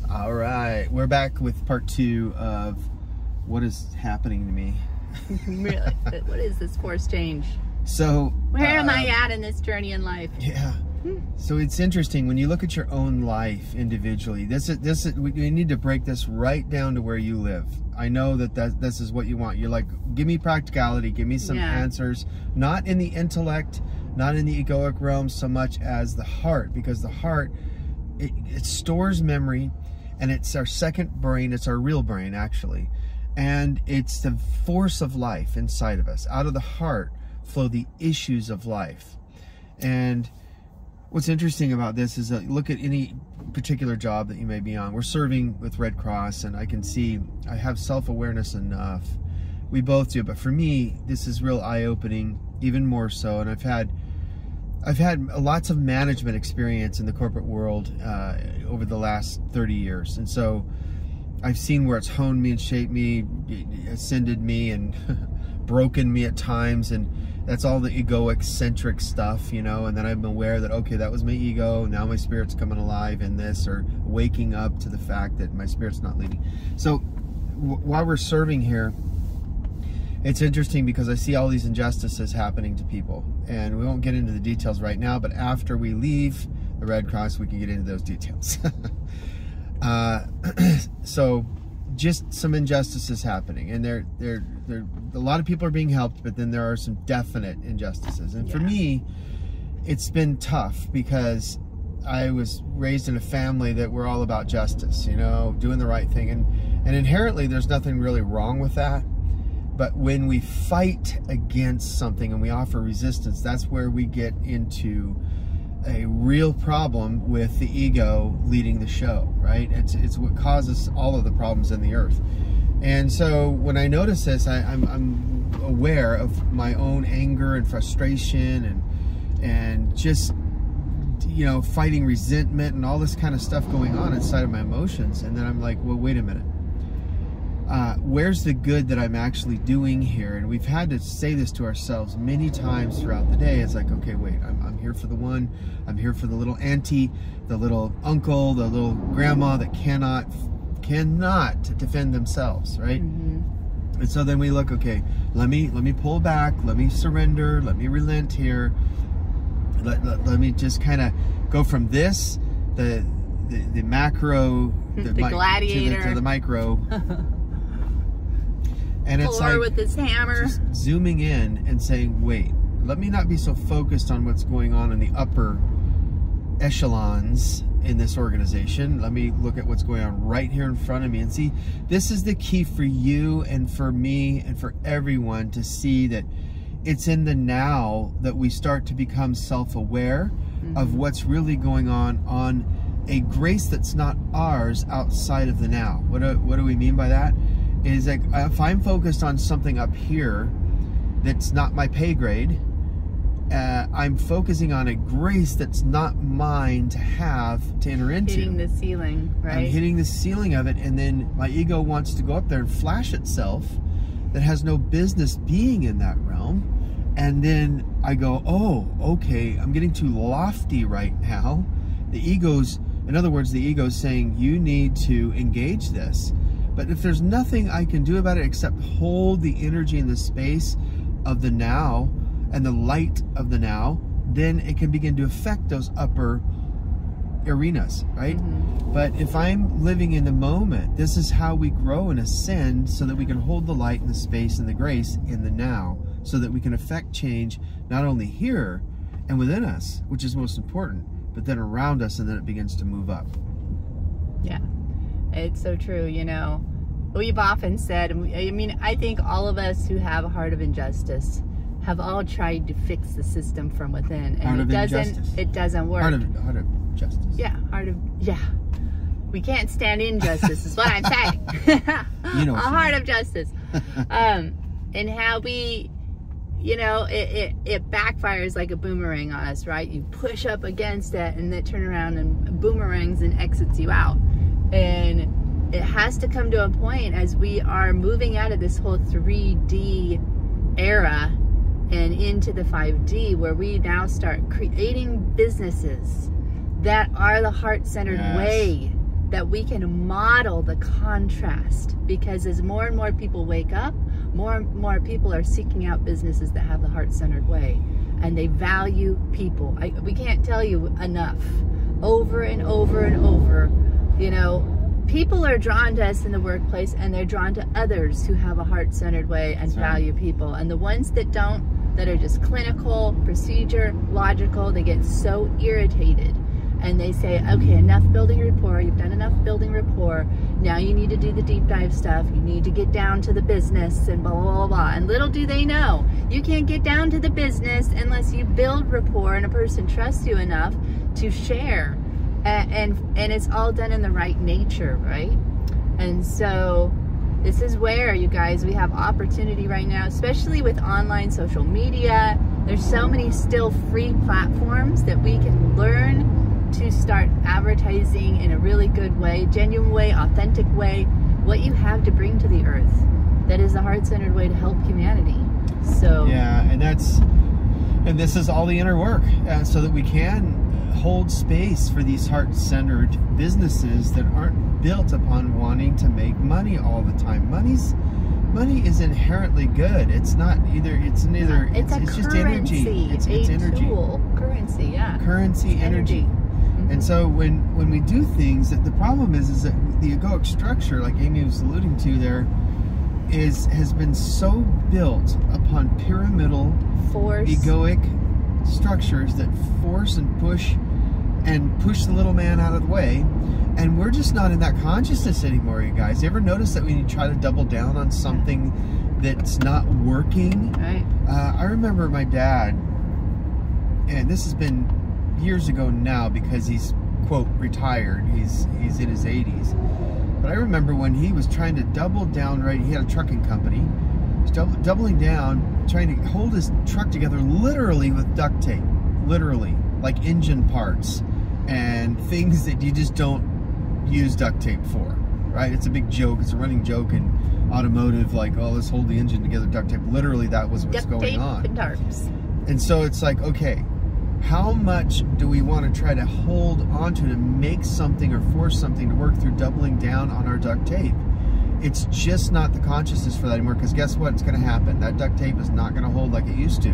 All right, we're back with part 2 of what is happening to me. Really? What is this forced change? So where am I at in this journey in life? Yeah. So it's interesting when you look at your own life individually. We need to break this right down to where you live. I know that this is what you want. You're like, give me practicality, give me some answers, not in the intellect, not in the egoic realm so much as the heart, because the heart, it stores memory, and it's our second brain. It's our real brain, actually, and it's the force of life inside of us. Out of the heart flow the issues of life. And what's interesting about this is that look at any particular job that you may be on. We're serving with Red Cross, and I can see I have self-awareness enough. We both do, but for me, this is real eye-opening, even more so. And I've had lots of management experience in the corporate world over the last 30 years. And so I've seen where it's honed me and shaped me, ascended me, and broken me at times. And that's all the egoic centric stuff, you know. And then I'm aware that, okay, that was my ego. Now my spirit's coming alive in this, or waking up to the fact that my spirit's not leading. So while we're serving here, it's interesting because I see all these injustices happening to people, and we won't get into the details right now, but after we leave the Red Cross, we can get into those details. So just some injustices happening, and a lot of people are being helped, but then there are some definite injustices. And for me, it's been tough because I was raised in a family that we're all about justice, you know, doing the right thing, and inherently there's nothing really wrong with that. But when we fight against something and we offer resistance, that's where we get into a real problem with the ego leading the show, right? It's what causes all of the problems in the earth. And so when I notice this, I'm aware of my own anger and frustration and just, you know, fighting resentment and all this kind of stuff going on inside of my emotions. And then I'm like, well, wait a minute. Where's the good that I'm actually doing here? And we've had to say this to ourselves many times throughout the day. It's like, okay, wait, I'm here for the one, I'm here for the little auntie, the little uncle, the little grandma that cannot defend themselves, right? And so then we look, okay, let me pull back, let me surrender, let me relent here, let me just kind of go from this, the macro, the gladiator, to the micro. And it's like with this hammer, just zooming in and saying, wait, let me not be so focused on what's going on in the upper echelons in this organization. Let me look at what's going on right here in front of me. And see, this is the key for you and for me and for everyone, to see that it's in the now that we start to become self-aware of what's really going on a grace that's not ours outside of the now. What do we mean by that? Is like, if I'm focused on something up here that's not my pay grade, I'm focusing on a grace that's not mine to have to enter into. Hitting the ceiling, right? I'm hitting the ceiling of it, and then my ego wants to go up there and flash itself that has no business being in that realm. And then I go, oh, okay, I'm getting too lofty right now. The ego's, in other words, the ego's saying, you need to engage this. But if there's nothing I can do about it except hold the energy in the space of the now and the light of the now, then it can begin to affect those upper arenas, right? But if I'm living in the moment, this is how we grow and ascend, so that we can hold the light and the space and the grace in the now, so that we can affect change not only here and within us, which is most important, but then around us, and then it begins to move up. Yeah. It's so true, you know. We've often said, I mean, I think all of us who have a heart of injustice have all tried to fix the system from within, and it doesn't work. Heart of justice. Yeah, we can't stand injustice is what I'm saying. You know, a heart of justice. And how we, you know, it backfires like a boomerang on us, right? You push up against it, and then turn around and boomerangs and exits you out. And it has to come to a point, as we are moving out of this whole 3D era and into the 5D, where we now start creating businesses that are the heart-centered way, that we can model the contrast, because as more and more people wake up, more and more people are seeking out businesses that have the heart-centered way, and they value people. We can't tell you enough, over and over and over, you know, people are drawn to us in the workplace, and they're drawn to others who have a heart-centered way and value people. And the ones that don't, that are just clinical, procedure, logical, they get so irritated. And they say, okay, enough building rapport. You've done enough building rapport. Now you need to do the deep dive stuff. You need to get down to the business and blah, blah, blah, blah. And little do they know, you can't get down to the business unless you build rapport and a person trusts you enough to share. And it's all done in the right nature, right? And so this is where, you guys, we have opportunity right now, especially with online social media. There's so many still free platforms that we can learn to start advertising in a really good way, genuine way, authentic way, what you have to bring to the earth. That is a heart-centered way to help humanity. So yeah, and this is all the inner work, so that we can hold space for these heart-centered businesses that aren't built upon wanting to make money all the time. Money is inherently good. It's not either. It's neither. It's just energy. It's energy. Tool. Currency. Yeah. Currency, energy. And so when we do things, the problem is that the egoic structure, like Amy was alluding to there, has been so built upon pyramidal, egoic structures that force and push the little man out of the way. And we're just not in that consciousness anymore, you guys. You ever notice that when you try to double down on something that's not working? Right. I remember my dad, and this has been years ago now because he's, quote, retired. He's in his 80s. But I remember when he was trying to double down, right? He had a trucking company. He was doubling down, trying to hold his truck together literally with duct tape. Literally. Like engine parts and things that you just don't use duct tape for, right? It's a big joke. It's a running joke in automotive, like, oh, let's hold the engine together, duct tape. Literally, that was what's going on. Duct tape and tarps. And so it's like, okay, how much do we want to try to hold on to make something or force something to work through doubling down on our duct tape? It's just not the consciousness for that anymore, because guess what? It's going to happen. That duct tape is not going to hold like it used to.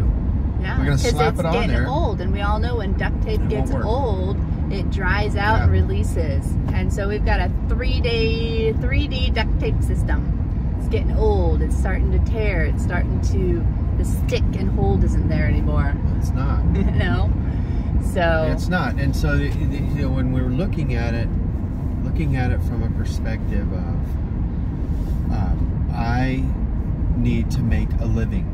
Yeah, we're going to slap it on there. It's getting old, and we all know when duct tape gets old, it dries out and releases. And so we've got a 3D duct tape system. It's getting old. It's starting to tear. It's starting to, the stick and hold isn't there anymore. It's not. No. So it's not. And so you know, when we're looking at it from a perspective of I need to make a living.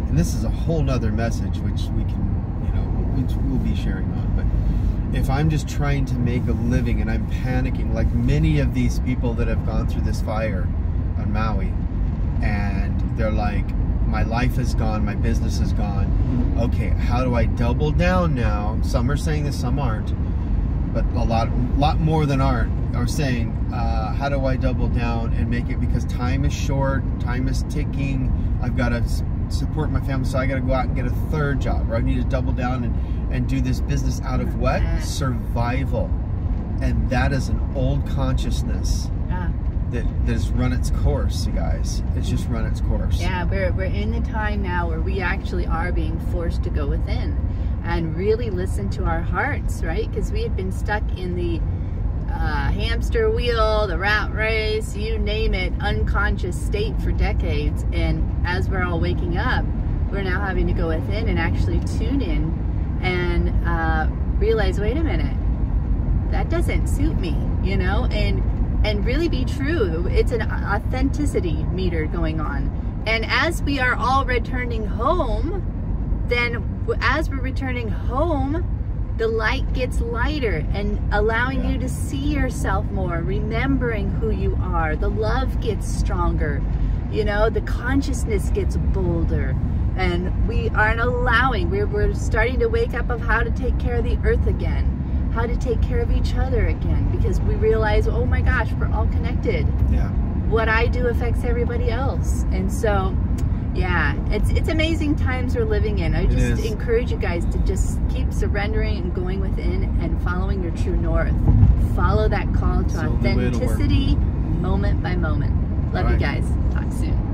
And this is a whole nother message which we can, you know, which we'll be sharing on. But if I'm just trying to make a living and I'm panicking, like many of these people that have gone through this fire on Maui, and they're like, my life is gone, my business is gone. Okay, how do I double down now? Some are saying this, some aren't. But a lot more than aren't are saying, how do I double down and make it, because time is short, time is ticking, I've got to support my family, so I got to go out and get a third job, or I need to double down and do this business out of what? Survival. And that is an old consciousness that has run its course, you guys. It's just run its course. Yeah, we're in the time now where we actually are being forced to go within and really listen to our hearts, right? Because we have been stuck in the hamster wheel, the rat race, you name it, unconscious state for decades. And as we're all waking up, we're now having to go within and actually tune in and realize, wait a minute, that doesn't suit me, you know, and really be true. It's an authenticity meter going on. And as we are all returning home, then as we're returning home, the light gets lighter and allowing you to see yourself more, remembering who you are. The love gets stronger, you know, the consciousness gets bolder, and we aren't allowing, we're starting to wake up of how to take care of the earth again, how to take care of each other again, because we realize, oh my gosh, we're all connected. Yeah. What I do affects everybody else. And so Yeah, it's amazing times we're living in. I just encourage you guys to just keep surrendering and going within and following your true north. Follow that call to authenticity moment by moment. Love you guys. Talk soon.